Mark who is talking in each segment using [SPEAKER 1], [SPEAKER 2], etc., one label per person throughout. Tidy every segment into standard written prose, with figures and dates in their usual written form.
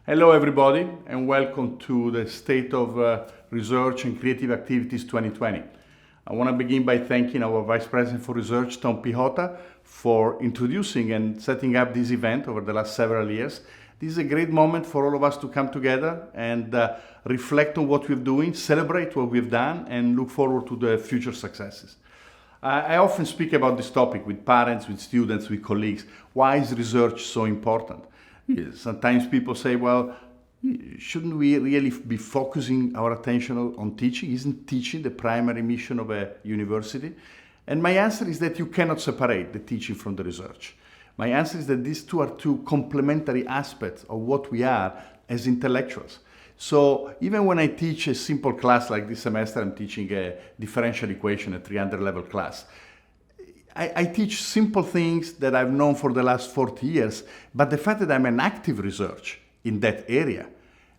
[SPEAKER 1] Hello everybody and welcome to the State of Research and Creative Activities 2020. I want to begin by thanking our Vice President for Research, Tom Pihota, for introducing and setting up this event over the last several years. This is a great moment for all of us to come together and reflect on what we're doing, celebrate what we've done, and look forward to the future successes. I often speak about this topic with parents, with students, with colleagues. Why is research so important? Sometimes people say, well, shouldn't we really be focusing our attention on teaching? Isn't teaching the primary mission of a university? And my answer is that you cannot separate the teaching from the research. My answer is that these two are two complementary aspects of what we are as intellectuals. So even when I teach a simple class like this semester, I'm teaching a differential equation, a 300 level class. I teach simple things that I've known for the last 40 years, but the fact that I'm an active researcher in that area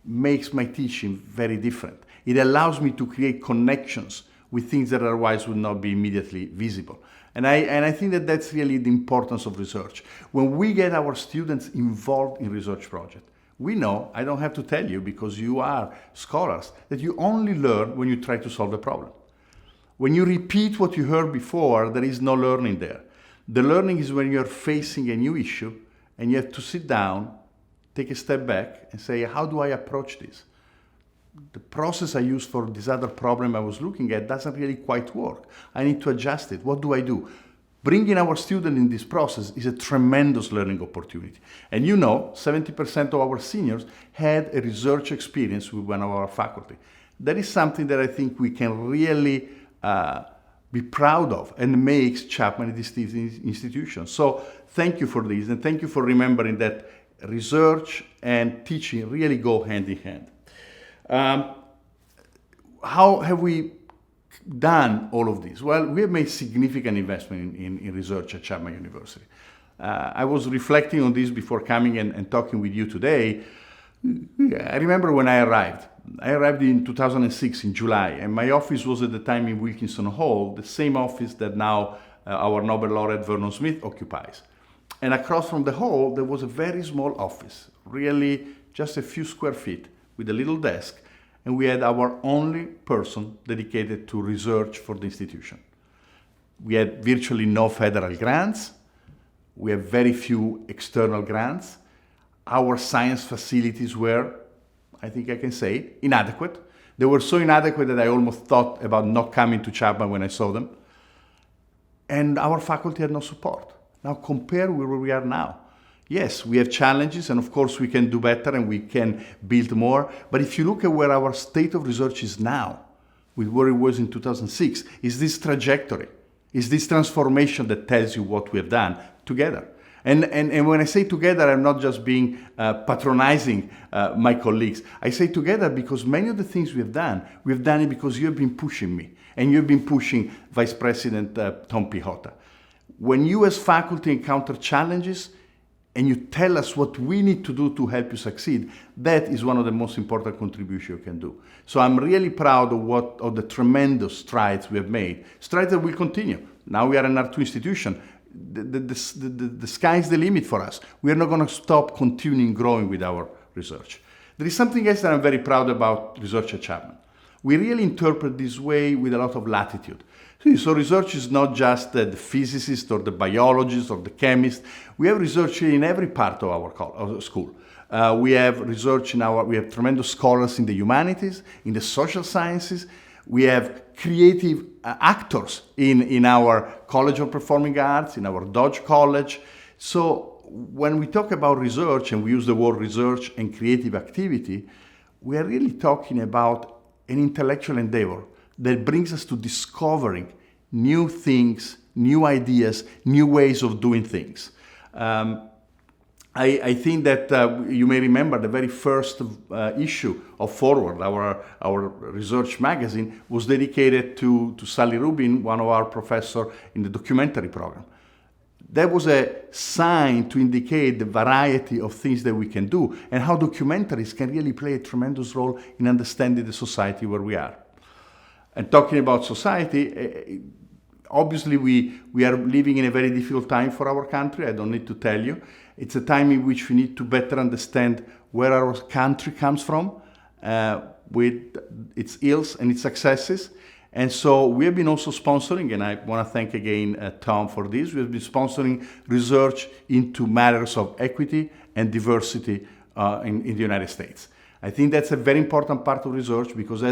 [SPEAKER 1] makes my teaching very different. It allows me to create connections with things that otherwise would not be immediately visible. And I think that that's really the importance of research. When we get our students involved in research projects, we know, I don't have to tell you because you are scholars, that you only learn when you try to solve a problem. When you repeat what you heard before, there is no learning there. The learning is when you're facing a new issue and you have to sit down, take a step back and say, how do I approach this? The process I used for this other problem I was looking at doesn't really quite work. I need to adjust it. What do I do? Bringing our student in this process is a tremendous learning opportunity. And you know, 70% of our seniors had a research experience with one of our faculty. That is something that I think we can really be proud of and makes Chapman a distinct institution. So thank you for this and thank you for remembering that research and teaching really go hand in hand. How have we done all of this? Well, we have made significant investment in research at Chapman University. I was reflecting on this before coming and talking with you today. I remember when I arrived. I arrived in 2006 in July, and my office was at the time in Wilkinson Hall, the same office that now our Nobel laureate Vernon Smith occupies. And across from the hall, there was a very small office, really just a few square feet, with a little desk, and we had our only person dedicated to research for the institution. We had virtually no federal grants. We have very few external grants. Our science facilities were, I think I can say, inadequate. They were so inadequate that I almost thought about not coming to Chapman when I saw them. And our faculty had no support. Now compare with where we are now. Yes, we have challenges, and of course we can do better and we can build more. But if you look at where our state of research is now, with where it was in 2006, is this trajectory, is this transformation that tells you what we have done together. And when I say together, I'm not just being patronizing my colleagues. I say together because many of the things we've done it because you have been pushing me, and you've been pushing Vice President Tom Pihota. When you as faculty encounter challenges, and you tell us what we need to do to help you succeed, that is one of the most important contributions you can do. So I'm really proud of the tremendous strides we have made, strides that will continue. Now we are an R2 institution. The sky's the limit for us. We are not going to stop continuing growing with our research. There is something else that I'm very proud about research at Chapman. We really interpret this way with a lot of latitude. So research is not just the physicist or the biologist or the chemist. We have research in every part of our school. We have research we have tremendous scholars in the humanities, in the social sciences. We have creative actors in our College of Performing Arts, in our Dodge College. So when we talk about research and we use the word research and creative activity, we are really talking about an intellectual endeavor that brings us to discovering new things, new ideas, new ways of doing things. I think that you may remember the very first issue of Forward, our research magazine, was dedicated to Sally Rubin, one of our professors in the documentary program. That was a sign to indicate the variety of things that we can do and how documentaries can really play a tremendous role in understanding the society where we are. And talking about society, Obviously, we are living in a very difficult time for our country. I don't need to tell you. It's a time in which we need to better understand where our country comes from, with its ills and its successes. And so we have been also sponsoring, and I want to thank again Tom for this, we have been sponsoring research into matters of equity and diversity in the United States. I think that's a very important part of research, because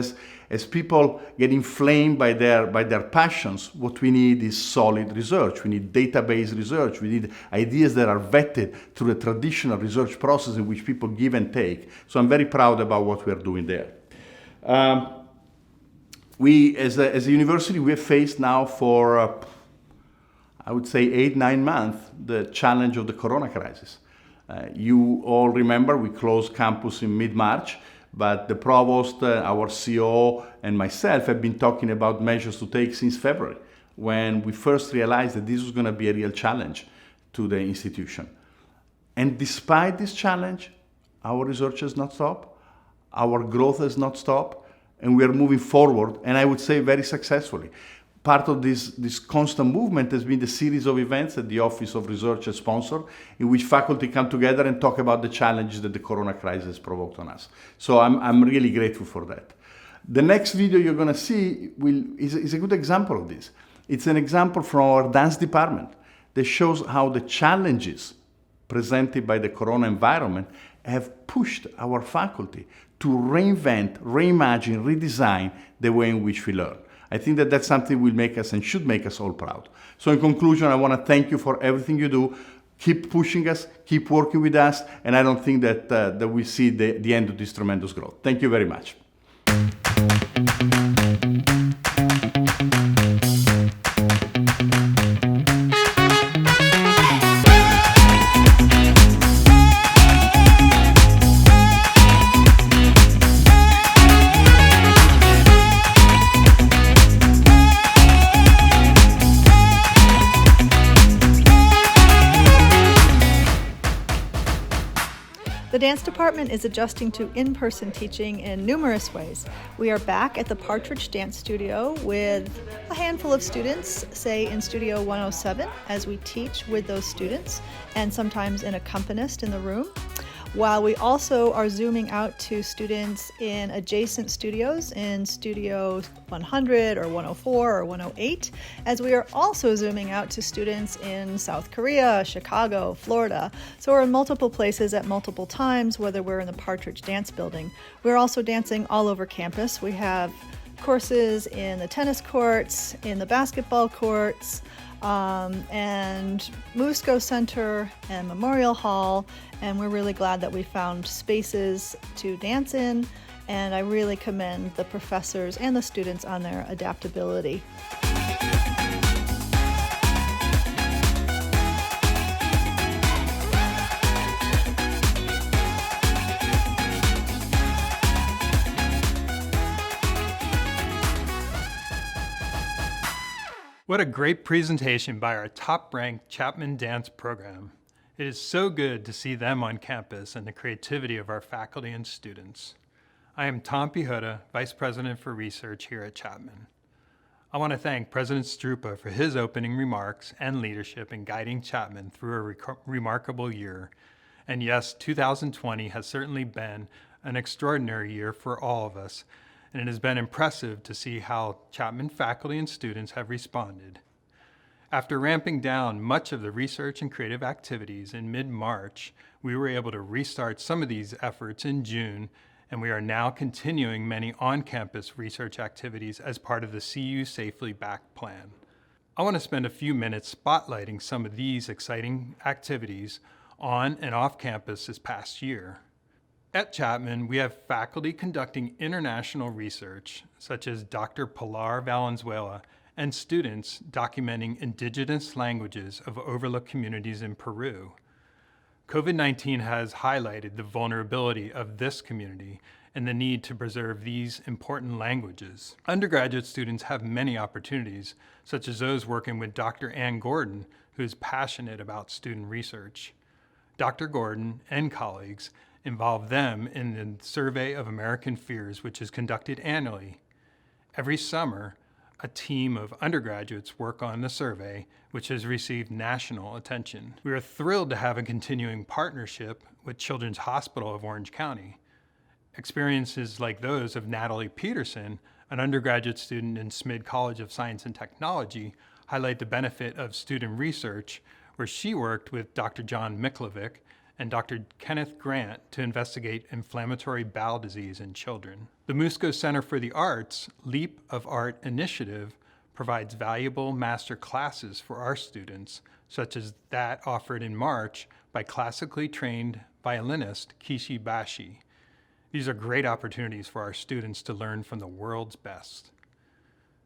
[SPEAKER 1] as people get inflamed by their passions, what we need is solid research. We need database research. We need ideas that are vetted through the traditional research process in which people give and take. So I'm very proud about what we are doing there. We, as a university, we have faced now for, I would say, 8-9 months, the challenge of the corona crisis. You all remember we closed campus in mid-March, but the provost, our CEO, and myself have been talking about measures to take since February, when we first realized that this was going to be a real challenge to the institution. And despite this challenge, our research has not stopped, our growth has not stopped, and we are moving forward, and I would say very successfully. Part of this constant movement has been the series of events that the Office of Research has sponsored, in which faculty come together and talk about the challenges that the corona crisis provoked on us. So I'm really grateful for that. The next video you're going to see is a good example of this. It's an example from our dance department that shows how the challenges presented by the corona environment have pushed our faculty to reinvent, reimagine, redesign the way in which we learn. I think that that's something will make us and should make us all proud. So in conclusion, I want to thank you for everything you do. Keep pushing us, keep working with us, and I don't think that we see the end of this tremendous growth. Thank you very much.
[SPEAKER 2] The dance department is adjusting to in-person teaching in numerous ways. We are back at the Partridge Dance Studio with a handful of students, say in Studio 107, as we teach with those students, and sometimes an accompanist in the room, while we also are zooming out to students in adjacent studios in Studio 100 or 104 or 108, as we are also zooming out to students in South Korea, Chicago, Florida. So we're in multiple places at multiple times, whether we're in the Partridge Dance Building. We're also dancing all over campus. We have courses in the tennis courts, in the basketball courts, and Musco Center and Memorial Hall, and we're really glad that we found spaces to dance in, and I really commend the professors and the students on their adaptability.
[SPEAKER 3] What a great presentation by our top-ranked Chapman dance program. It is so good to see them on campus and the creativity of our faculty and students. I am Tom Pihota, Vice President for Research here at Chapman. I want to thank President Strupa for his opening remarks and leadership in guiding Chapman through a remarkable year. And yes, 2020 has certainly been an extraordinary year for all of us, and it has been impressive to see how Chapman faculty and students have responded. After ramping down much of the research and creative activities in mid-March, we were able to restart some of these efforts in June, and we are now continuing many on-campus research activities as part of the CU Safely Back plan. I want to spend a few minutes spotlighting some of these exciting activities on and off campus this past year. At Chapman, we have faculty conducting international research, such as Dr. Pilar Valenzuela, and students documenting indigenous languages of overlooked communities in Peru. COVID-19 has highlighted the vulnerability of this community and the need to preserve these important languages. Undergraduate students have many opportunities, such as those working with Dr. Ann Gordon, who is passionate about student research. Dr. Gordon and colleagues involve them in the Survey of American Fears, which is conducted annually. Every summer, a team of undergraduates work on the survey, which has received national attention. We are thrilled to have a continuing partnership with Children's Hospital of Orange County. Experiences like those of Natalie Peterson, an undergraduate student in Smid College of Science and Technology, highlight the benefit of student research, where she worked with Dr. John Miklovic and Dr. Kenneth Grant to investigate inflammatory bowel disease in children. The Musco Center for the Arts Leap of Art initiative provides valuable master classes for our students, such as that offered in March by classically trained violinist Kishi Bashi. These are great opportunities for our students to learn from the world's best.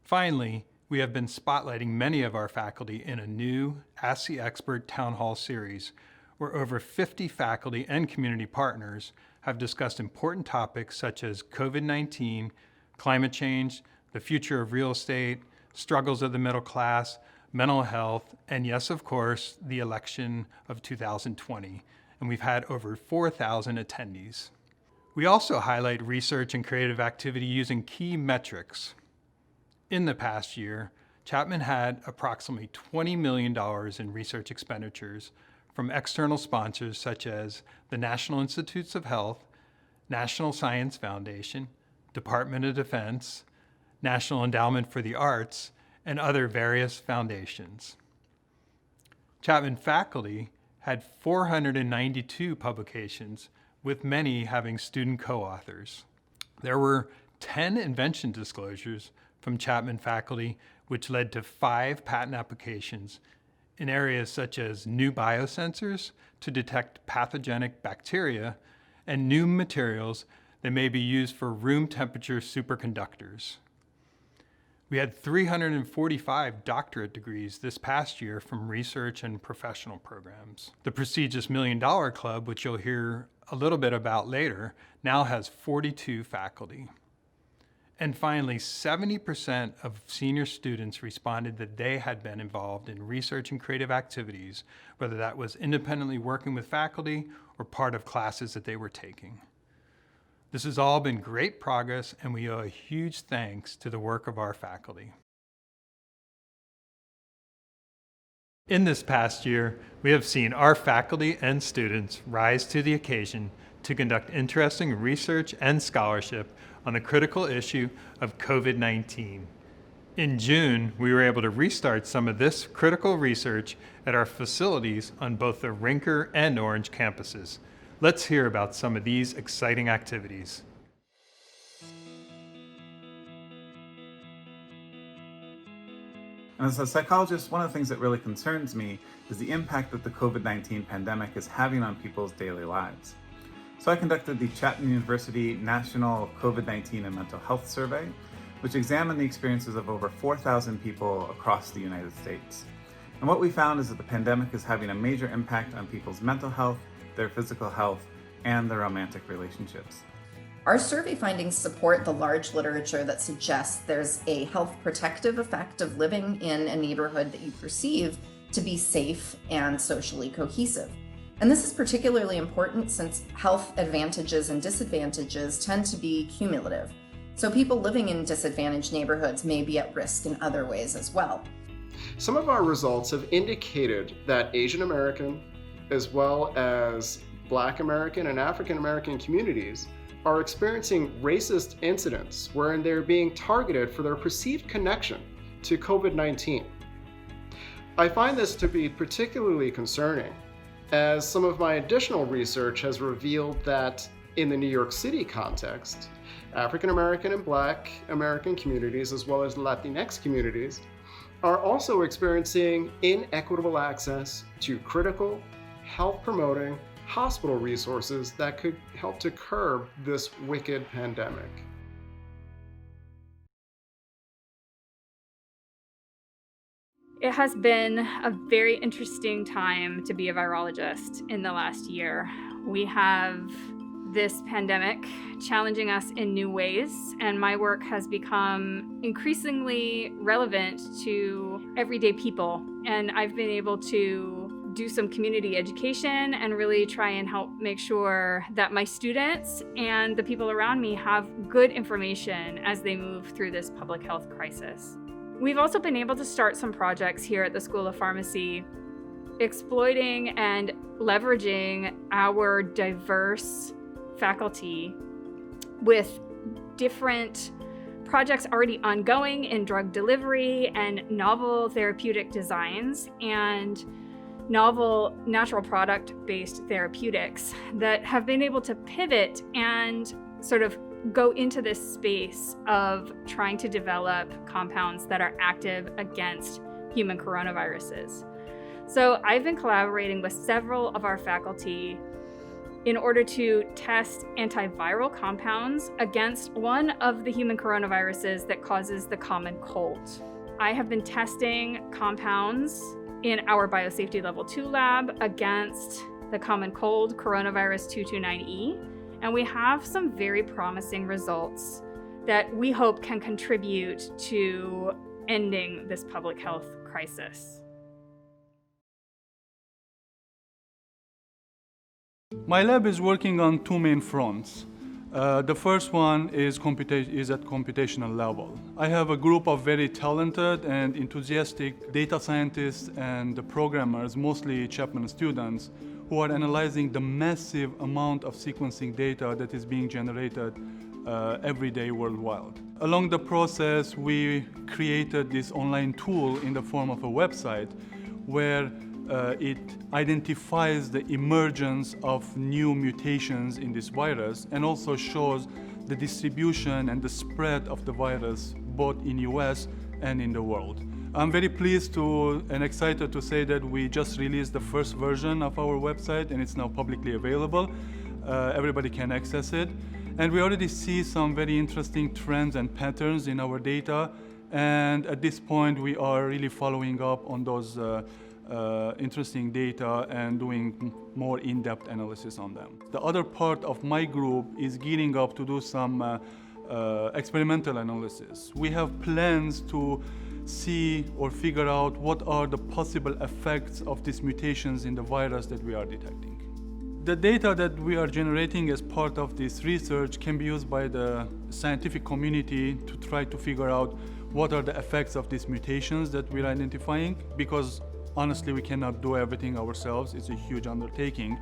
[SPEAKER 3] Finally, we have been spotlighting many of our faculty in a new Ask the Expert Town Hall series, where over 50 faculty and community partners have discussed important topics such as COVID-19, climate change, the future of real estate, struggles of the middle class, mental health, and yes, of course, the election of 2020. And we've had over 4,000 attendees. We also highlight research and creative activity using key metrics. In the past year, Chapman had approximately $20 million in research expenditures from external sponsors such as the National Institutes of Health, National Science Foundation, Department of Defense, National Endowment for the Arts, and other various foundations. Chapman faculty had 492 publications, with many having student co-authors. There were 10 invention disclosures from Chapman faculty, which led to 5 patent applications in areas such as new biosensors to detect pathogenic bacteria and new materials that may be used for room temperature superconductors. We had 345 doctorate degrees this past year from research and professional programs. The prestigious $1 Million Club, which you'll hear a little bit about later, now has 42 faculty. And finally, 70% of senior students responded that they had been involved in research and creative activities, whether that was independently working with faculty or part of classes that they were taking. This has all been great progress, and we owe a huge thanks to the work of our faculty. In this past year, we have seen our faculty and students rise to the occasion to conduct interesting research and scholarship on the critical issue of COVID-19. In June, we were able to restart some of this critical research at our facilities on both the Rinker and Orange campuses. Let's hear about some of these exciting activities.
[SPEAKER 4] And as a psychologist, one of the things that really concerns me is the impact that the COVID-19 pandemic is having on people's daily lives. So I conducted the Chapman University National COVID-19 and Mental Health Survey, which examined the experiences of over 4,000 people across the United States. And what we found is that the pandemic is having a major impact on people's mental health, their physical health, and their romantic relationships.
[SPEAKER 5] Our survey findings support the large literature that suggests there's a health protective effect of living in a neighborhood that you perceive to be safe and socially cohesive. And this is particularly important since health advantages and disadvantages tend to be cumulative. So people living in disadvantaged neighborhoods may be at risk in other ways as well.
[SPEAKER 6] Some of our results have indicated that Asian American, as well as Black American and African American communities, are experiencing racist incidents wherein they're being targeted for their perceived connection to COVID-19. I find this to be particularly concerning, as some of my additional research has revealed that in the New York City context, African American and Black American communities, as well as Latinx communities, are also experiencing inequitable access to critical, health-promoting hospital resources that could help to curb this wicked pandemic.
[SPEAKER 7] It has been a very interesting time to be a virologist in the last year. We have this pandemic challenging us in new ways, and my work has become increasingly relevant to everyday people. And I've been able to do some community education and really try and help make sure that my students and the people around me have good information as they move through this public health crisis. We've also been able to start some projects here at the School of Pharmacy, exploiting and leveraging our diverse faculty with different projects already ongoing in drug delivery and novel therapeutic designs and novel natural product-based therapeutics that have been able to pivot and sort of go into this space of trying to develop compounds that are active against human coronaviruses. So I've been collaborating with several of our faculty in order to test antiviral compounds against one of the human coronaviruses that causes the common cold. I have been testing compounds in our biosafety level 2 lab against the common cold coronavirus 229E, and we have some very promising results that we hope can contribute to ending this public health crisis.
[SPEAKER 8] My lab is working on two main fronts. The first one is at computational level. I have a group of very talented and enthusiastic data scientists and programmers, mostly Chapman students, who are analyzing the massive amount of sequencing data that is being generated every day worldwide. Along the process, we created this online tool in the form of a website where it identifies the emergence of new mutations in this virus and also shows the distribution and the spread of the virus both in US and in the world. I'm very pleased and excited to say that we just released the first version of our website and it's now publicly available. Everybody can access it. And we already see some very interesting trends and patterns in our data. And at this point, we are really following up on those interesting data and doing more in-depth analysis on them. The other part of my group is gearing up to do some experimental analysis. We have plans to see or figure out what are the possible effects of these mutations in the virus that we are detecting. The data that we are generating as part of this research can be used by the scientific community to try to figure out what are the effects of these mutations that we're identifying, because honestly, we cannot do everything ourselves. It's a huge undertaking.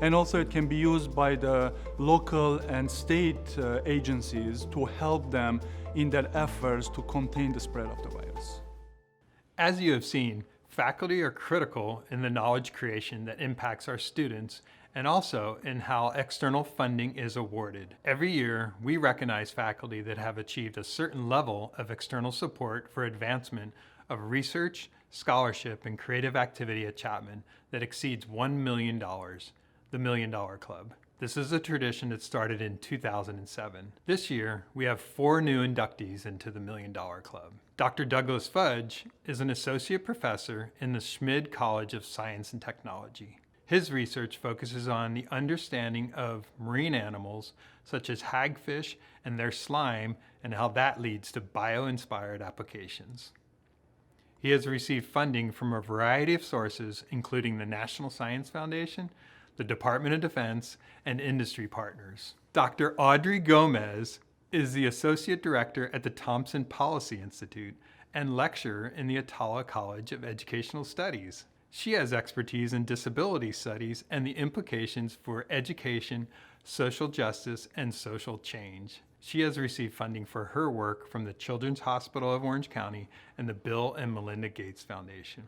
[SPEAKER 8] And also it can be used by the local and state agencies to help them in their efforts to contain the spread of the virus.
[SPEAKER 3] As you have seen, faculty are critical in the knowledge creation that impacts our students and also in how external funding is awarded. Every year, we recognize faculty that have achieved a certain level of external support for advancement of research, scholarship, and creative activity at Chapman that exceeds $1 million, the $1 Million Club. This is a tradition that started in 2007. This year, we have 4 new inductees into the $1 Million Club. Dr. Douglas Fudge is an associate professor in the Schmid College of Science and Technology. His research focuses on the understanding of marine animals, such as hagfish and their slime, and how that leads to bio-inspired applications. He has received funding from a variety of sources, including the National Science Foundation, the Department of Defense, and industry partners. Dr. Audrey Gomez is the Associate Director at the Thompson Policy Institute and lecturer in the Atala College of Educational Studies. She has expertise in disability studies and the implications for education, social justice, and social change. She has received funding for her work from the Children's Hospital of Orange County and the Bill and Melinda Gates Foundation.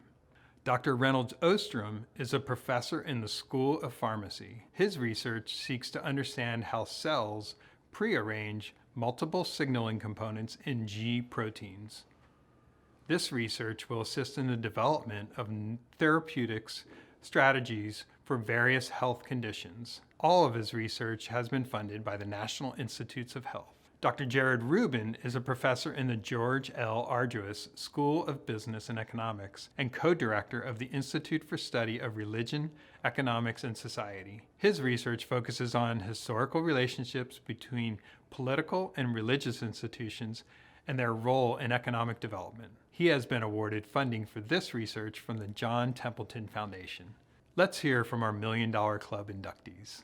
[SPEAKER 3] Dr. Reynolds Ostrom is a professor in the School of Pharmacy. His research seeks to understand how cells prearrange multiple signaling components in G proteins. This research will assist in the development of therapeutics strategies for various health conditions. All of his research has been funded by the National Institutes of Health. Dr. Jared Rubin is a professor in the George L. Arduous School of Business and Economics and co-director of the Institute for Study of Religion, Economics, and Society. His research focuses on historical relationships between political and religious institutions and their role in economic development. He has been awarded funding for this research from the John Templeton Foundation. Let's hear from our $1 Million Club inductees.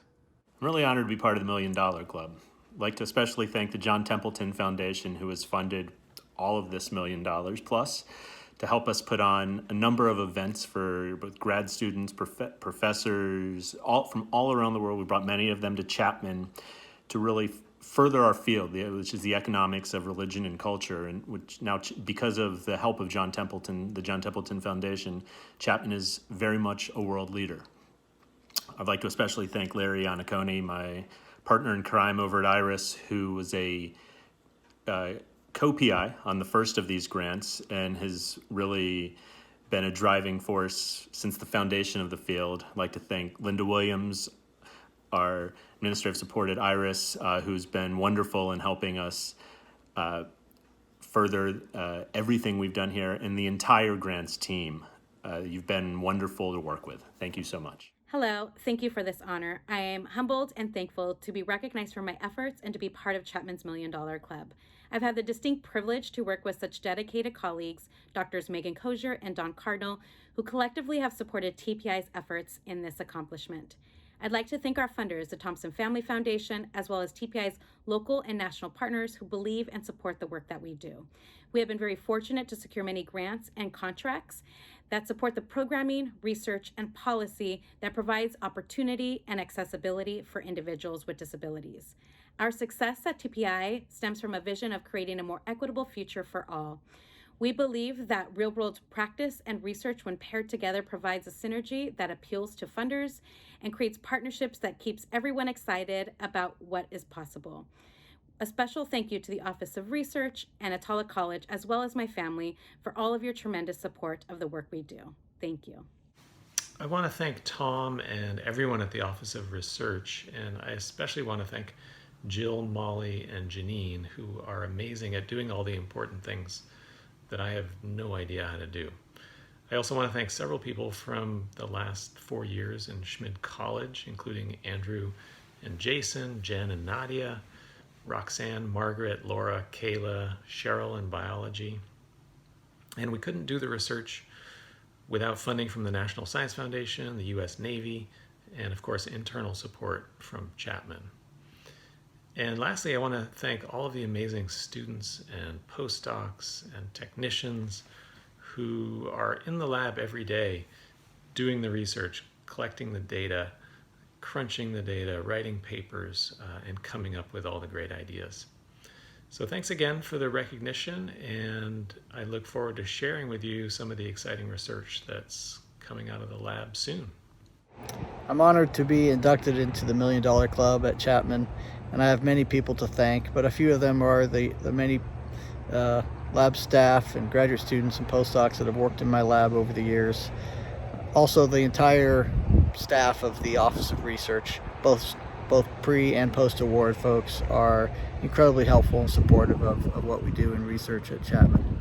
[SPEAKER 9] I'm really honored to be part of the $1 Million Club. I'd like to especially thank the John Templeton Foundation, who has funded all of this $1 million plus to help us put on a number of events for both grad students, professors, from all around the world. We brought many of them to Chapman to really further our field, which is the economics of religion and culture, and which now, because of the help of John Templeton, the John Templeton Foundation, Chapman is very much a world leader. I'd like to especially thank Larry Iannacone, my partner in crime over at IRIS, who was a co-PI on the first of these grants and has really been a driving force since the foundation of the field. I'd like to thank Linda Williams, our Administrative Support at IRIS, who's been wonderful in helping us further everything we've done here, and the entire grants team. You've been wonderful to work with. Thank you so much.
[SPEAKER 10] Hello, thank you for this honor. I am humbled and thankful to be recognized for my efforts and to be part of Chapman's $1 Million Club. I've had the distinct privilege to work with such dedicated colleagues, Drs. Megan Kosher and Don Cardinal, who collectively have supported TPI's efforts in this accomplishment. I'd like to thank our funders, the Thompson Family Foundation, as well as TPI's local and national partners who believe and support the work that we do. We have been very fortunate to secure many grants and contracts that support the programming, research, and policy that provides opportunity and accessibility for individuals with disabilities. Our success at TPI stems from a vision of creating a more equitable future for all. We believe that real-world practice and research, when paired together, provides a synergy that appeals to funders and creates partnerships that keeps everyone excited about what is possible. A special thank you to the Office of Research and Atala College, as well as my family, for all of your tremendous support of the work we do. Thank you.
[SPEAKER 11] I want to thank Tom and everyone at the Office of Research, and I especially want to thank Jill, Molly, and Janine, who are amazing at doing all the important things that I have no idea how to do. I also want to thank several people from the last 4 years in Schmid College, including Andrew and Jason, Jen and Nadia, Roxanne, Margaret, Laura, Kayla, Cheryl in biology. And we couldn't do the research without funding from the National Science Foundation, the US Navy, and of course internal support from Chapman. And lastly, I want to thank all of the amazing students and postdocs and technicians who are in the lab every day doing the research, collecting the data, crunching the data, writing papers, and coming up with all the great ideas. So thanks again for the recognition, and I look forward to sharing with you some of the exciting research that's coming out of the lab soon.
[SPEAKER 12] I'm honored to be inducted into the $1 Million Club at Chapman, and I have many people to thank, but a few of them are the many lab staff and graduate students and postdocs that have worked in my lab over the years. Also, the entire staff of the Office of Research, both pre and post award folks, are incredibly helpful and supportive of what we do in research at Chapman.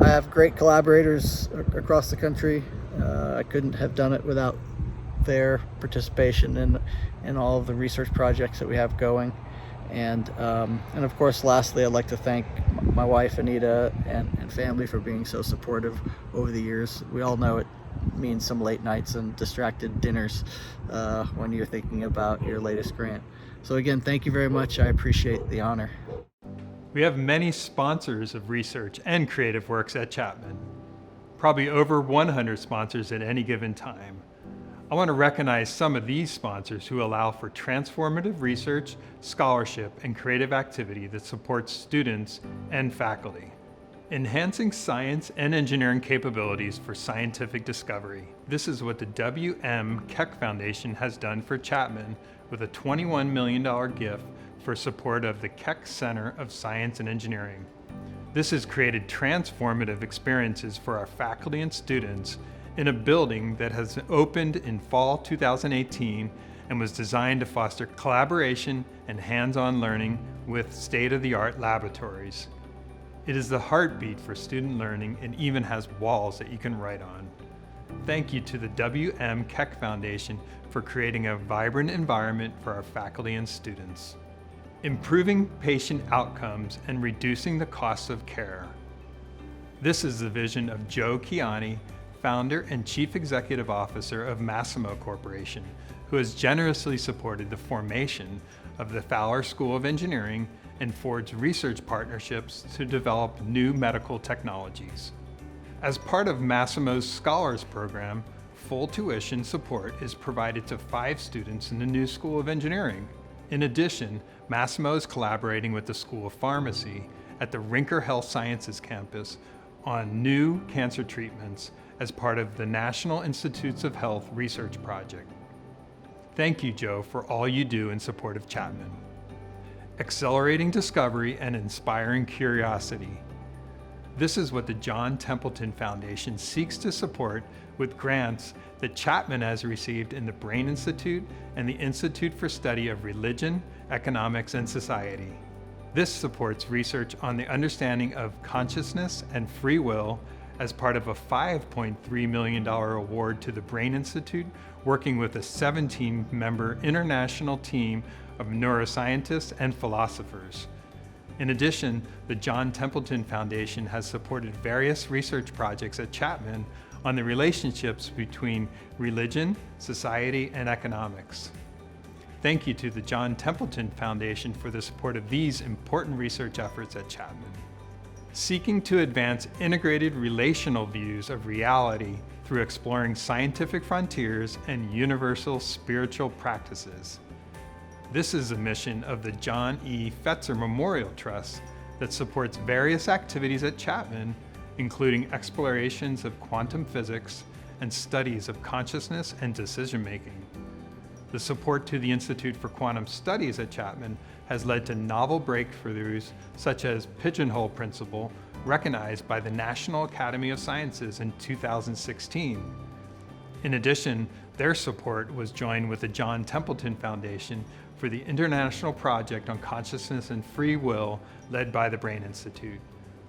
[SPEAKER 12] I have great collaborators across the country. I couldn't have done it without their participation in all of the research projects that we have going. And of course, lastly, I'd like to thank my wife, Anita, and family for being so supportive over the years. We all know it means some late nights and distracted dinners when you're thinking about your latest grant. So again, thank you very much. I appreciate the honor.
[SPEAKER 3] We have many sponsors of research and creative works at Chapman, probably over 100 sponsors at any given time. I want to recognize some of these sponsors who allow for transformative research, scholarship, and creative activity that supports students and faculty. Enhancing science and engineering capabilities for scientific discovery. This is what the W.M. Keck Foundation has done for Chapman with a $21 million gift for support of the Keck Center of Science and Engineering. This has created transformative experiences for our faculty and students in a building that has opened in fall 2018 and was designed to foster collaboration and hands-on learning with state-of-the-art laboratories. It is the heartbeat for student learning and even has walls that you can write on. Thank you to the W.M. Keck Foundation for creating a vibrant environment for our faculty and students. Improving patient outcomes and reducing the costs of care. This is the vision of Joe Chiani, founder and chief executive officer of Massimo Corporation, who has generously supported the formation of the Fowler School of Engineering and forge research partnerships to develop new medical technologies. As part of Massimo's Scholars Program, full tuition support is provided to 5 students in the new School of Engineering. In addition, Massimo is collaborating with the School of Pharmacy at the Rinker Health Sciences campus on new cancer treatments as part of the National Institutes of Health Research Project. Thank you, Joe, for all you do in support of Chapman. Accelerating discovery and inspiring curiosity. This is what the John Templeton Foundation seeks to support with grants that Chapman has received in the Brain Institute and the Institute for Study of Religion, Economics, and Society. This supports research on the understanding of consciousness and free will as part of a $5.3 million award to the Brain Institute, working with a 17-member international team of neuroscientists and philosophers. In addition, the John Templeton Foundation has supported various research projects at Chapman on the relationships between religion, society, and economics. Thank you to the John Templeton Foundation for the support of these important research efforts at Chapman. Seeking to advance integrated relational views of reality through exploring scientific frontiers and universal spiritual practices. This is a mission of the John E. Fetzer Memorial Trust that supports various activities at Chapman, including explorations of quantum physics and studies of consciousness and decision-making. The support to the Institute for Quantum Studies at Chapman has led to novel breakthroughs such as pigeonhole principle, recognized by the National Academy of Sciences in 2016. In addition, their support was joined with the John Templeton Foundation for the International Project on Consciousness and Free Will led by the Brain Institute.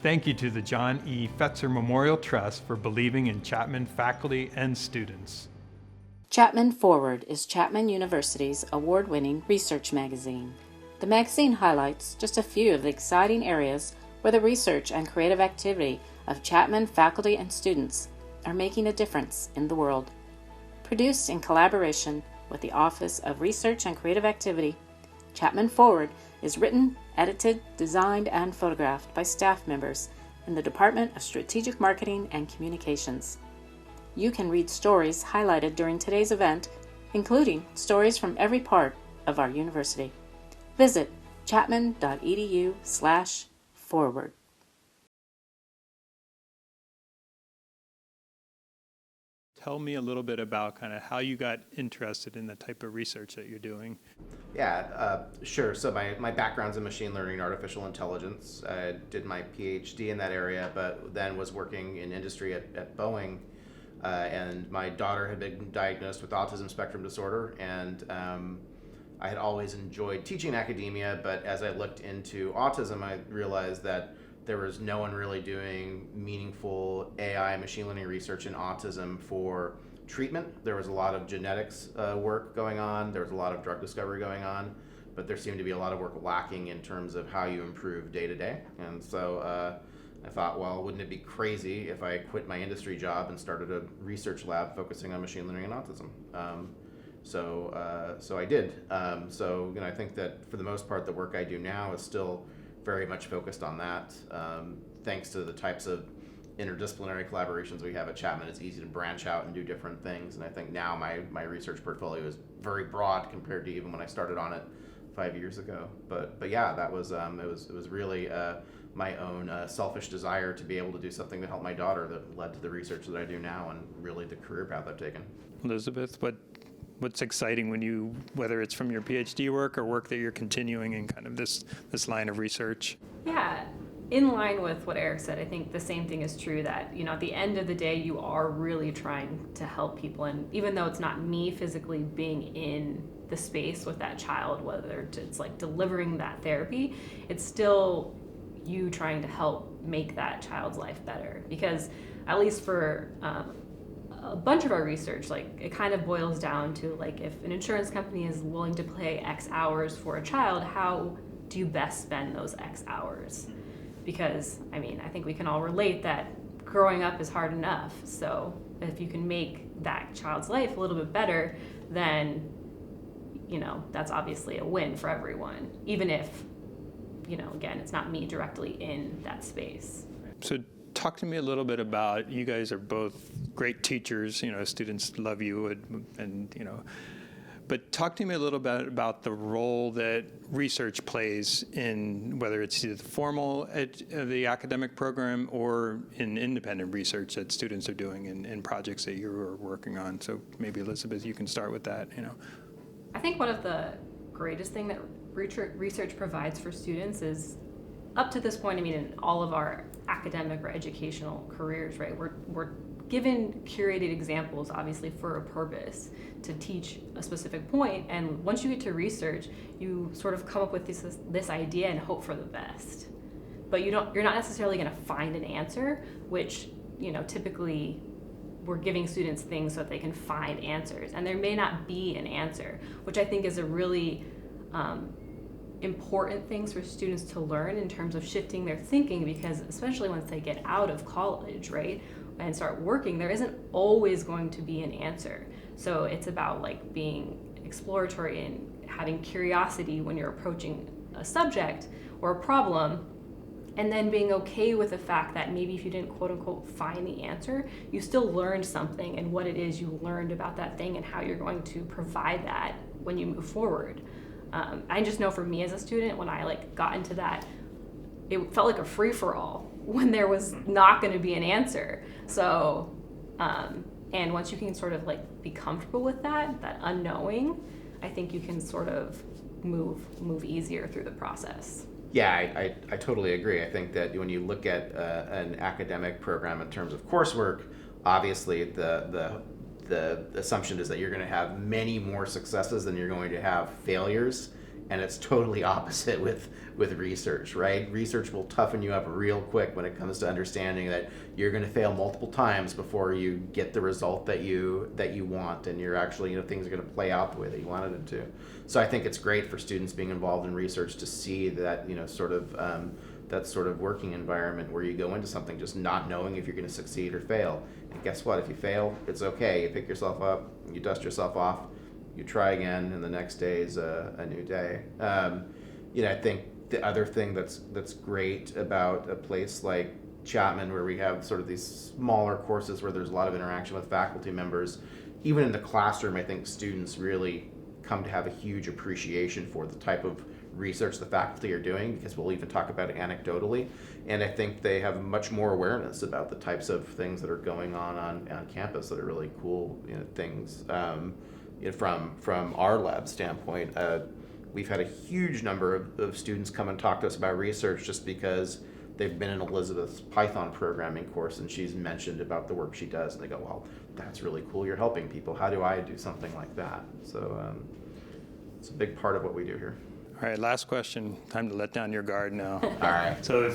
[SPEAKER 3] Thank you to the John E. Fetzer Memorial Trust for believing in Chapman faculty and students.
[SPEAKER 10] Chapman Forward is Chapman University's award-winning research magazine. The magazine highlights just a few of the exciting areas where the research and creative activity of Chapman faculty and students are making a difference in the world. Produced in collaboration with the Office of Research and Creative Activity, Chapman Forward is written, edited, designed, and photographed by staff members in the Department of Strategic Marketing and Communications. You can read stories highlighted during today's event, including stories from every part of our university. Visit chapman.edu/forward.
[SPEAKER 3] Tell me a little bit about kind of how you got interested in the type of research that you're doing.
[SPEAKER 13] Yeah, sure. So my background's in machine learning and artificial intelligence. I did my PhD in that area, but then was working in industry at Boeing. And my daughter had been diagnosed with autism spectrum disorder, and I had always enjoyed teaching academia, but as I looked into autism, I realized that there was no one really doing meaningful AI machine learning research in autism for treatment. There was a lot of genetics work going on, there was a lot of drug discovery going on, but there seemed to be a lot of work lacking in terms of how you improve day to day. And so I thought, well, wouldn't it be crazy if I quit my industry job and started a research lab focusing on machine learning and autism? So I did. So I think that for the most part, the work I do now is still very much focused on that. Thanks to the types of interdisciplinary collaborations we have at Chapman, it's easy to branch out and do different things. And I think now my research portfolio is very broad compared to even when I started on it 5 years ago. But yeah, that was it was really my own selfish desire to be able to do something to help my daughter that led to the research that I do now and really the career path I've taken.
[SPEAKER 3] Elizabeth, what's exciting when you, whether it's from your PhD work or work that you're continuing in kind of this line of research?
[SPEAKER 14] Yeah, in line with what Eric said, I think the same thing is true that, at the end of the day, you are really trying to help people. And even though it's not me physically being in the space with that child, whether it's like delivering that therapy, it's still you trying to help make that child's life better. Because at least for a bunch of our research, like it kind of boils down to like if an insurance company is willing to pay X hours for a child, how do you best spend those X hours? Because I think we can all relate that growing up is hard enough. So if you can make that child's life a little bit better, then that's obviously a win for everyone. Even if again, it's not me directly in that space.
[SPEAKER 3] So talk to me a little bit about, you guys are both great teachers, students love you and but talk to me a little bit about the role that research plays in whether it's either the formal the academic program or in independent research that students are doing in projects that you're working on. So maybe Elizabeth, you can start with that.
[SPEAKER 14] I think one of the greatest thing that research provides for students is, up to this point, in all of our academic or educational careers, right, we're given curated examples, obviously for a purpose, to teach a specific point. And once you get to research, you sort of come up with this idea and hope for the best. But you're not necessarily going to find an answer, which typically we're giving students things so that they can find answers, and there may not be an answer, which I think is a really important things for students to learn in terms of shifting their thinking, because especially once they get out of college, right, and start working, there isn't always going to be an answer. So it's about being exploratory and having curiosity when you're approaching a subject or a problem, and then being okay with the fact that maybe if you didn't quote unquote find the answer, you still learned something and what it is you learned about that thing and how you're going to provide that when you move forward. I just know for me as a student, when I got into that, it felt like a free-for-all when there was not going to be an answer. So, and once you can sort of be comfortable with that unknowing, I think you can sort of move easier through the process.
[SPEAKER 13] Yeah, I totally agree. I think that when you look at an academic program in terms of coursework, obviously the assumption is that you're going to have many more successes than you're going to have failures, and it's totally opposite with research, right? Research will toughen you up real quick when it comes to understanding that you're going to fail multiple times before you get the result that you want, and you're actually, things are going to play out the way that you wanted them to. So I think it's great for students being involved in research to see that, that sort of working environment where you go into something just not knowing if you're going to succeed or fail. And guess what? If you fail, it's okay. You pick yourself up, you dust yourself off, you try again, and the next day is a new day. I think the other thing that's great about a place like Chapman, where we have sort of these smaller courses where there's a lot of interaction with faculty members, even in the classroom, I think students really come to have a huge appreciation for the type of research the faculty are doing, because we'll even talk about it anecdotally, and I think they have much more awareness about the types of things that are going on campus that are really cool things. From our lab standpoint, we've had a huge number of students come and talk to us about research just because they've been in Elizabeth's Python programming course and she's mentioned about the work she does, and they go, well, that's really cool, you're helping people, how do I do something like that? So it's a big part of what we do here.
[SPEAKER 3] All right, last question. Time to let down your guard now.
[SPEAKER 13] All right.
[SPEAKER 3] So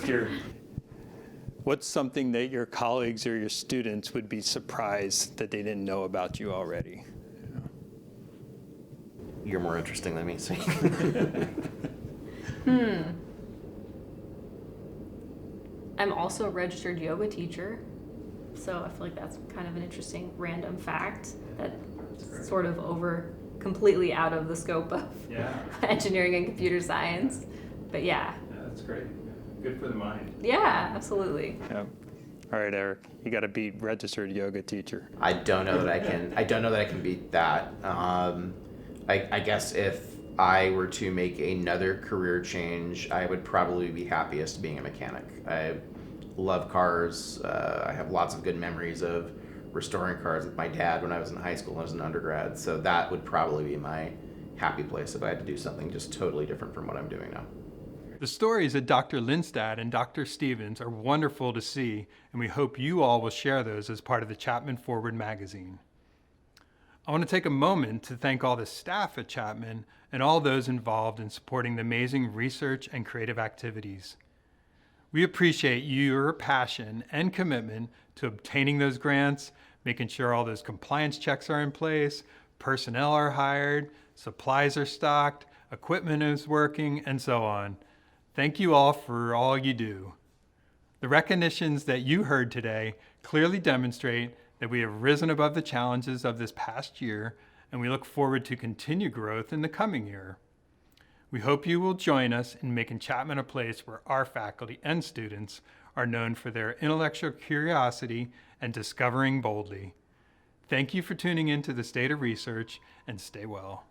[SPEAKER 3] what's something that your colleagues or your students would be surprised that they didn't know about you already?
[SPEAKER 13] You're more interesting than me, so.
[SPEAKER 14] I'm also a registered yoga teacher, so I feel like that's kind of an interesting random fact that's sort of completely out of the scope of engineering and computer science. But yeah,
[SPEAKER 3] that's great. Good for the mind.
[SPEAKER 14] Yeah, absolutely.
[SPEAKER 3] Yeah. All right, Eric, you got to beat registered yoga teacher.
[SPEAKER 13] I don't know that I can beat that. I guess if I were to make another career change, I would probably be happiest being a mechanic. I love cars. I have lots of good memories of restoring cars with my dad when I was in high school and I was an undergrad. So that would probably be my happy place if I had to do something just totally different from what I'm doing now.
[SPEAKER 3] The stories of Dr. Lindstad and Dr. Stevens are wonderful to see, and we hope you all will share those as part of the Chapman Forward magazine. I want to take a moment to thank all the staff at Chapman and all those involved in supporting the amazing research and creative activities. We appreciate your passion and commitment to obtaining those grants, making sure all those compliance checks are in place, personnel are hired, supplies are stocked, equipment is working, and so on. Thank you all for all you do. The recognitions that you heard today clearly demonstrate that we have risen above the challenges of this past year, and we look forward to continued growth in the coming year. We hope you will join us in making Chapman a place where our faculty and students are known for their intellectual curiosity and discovering boldly. Thank you for tuning in to the State of Research, and stay well.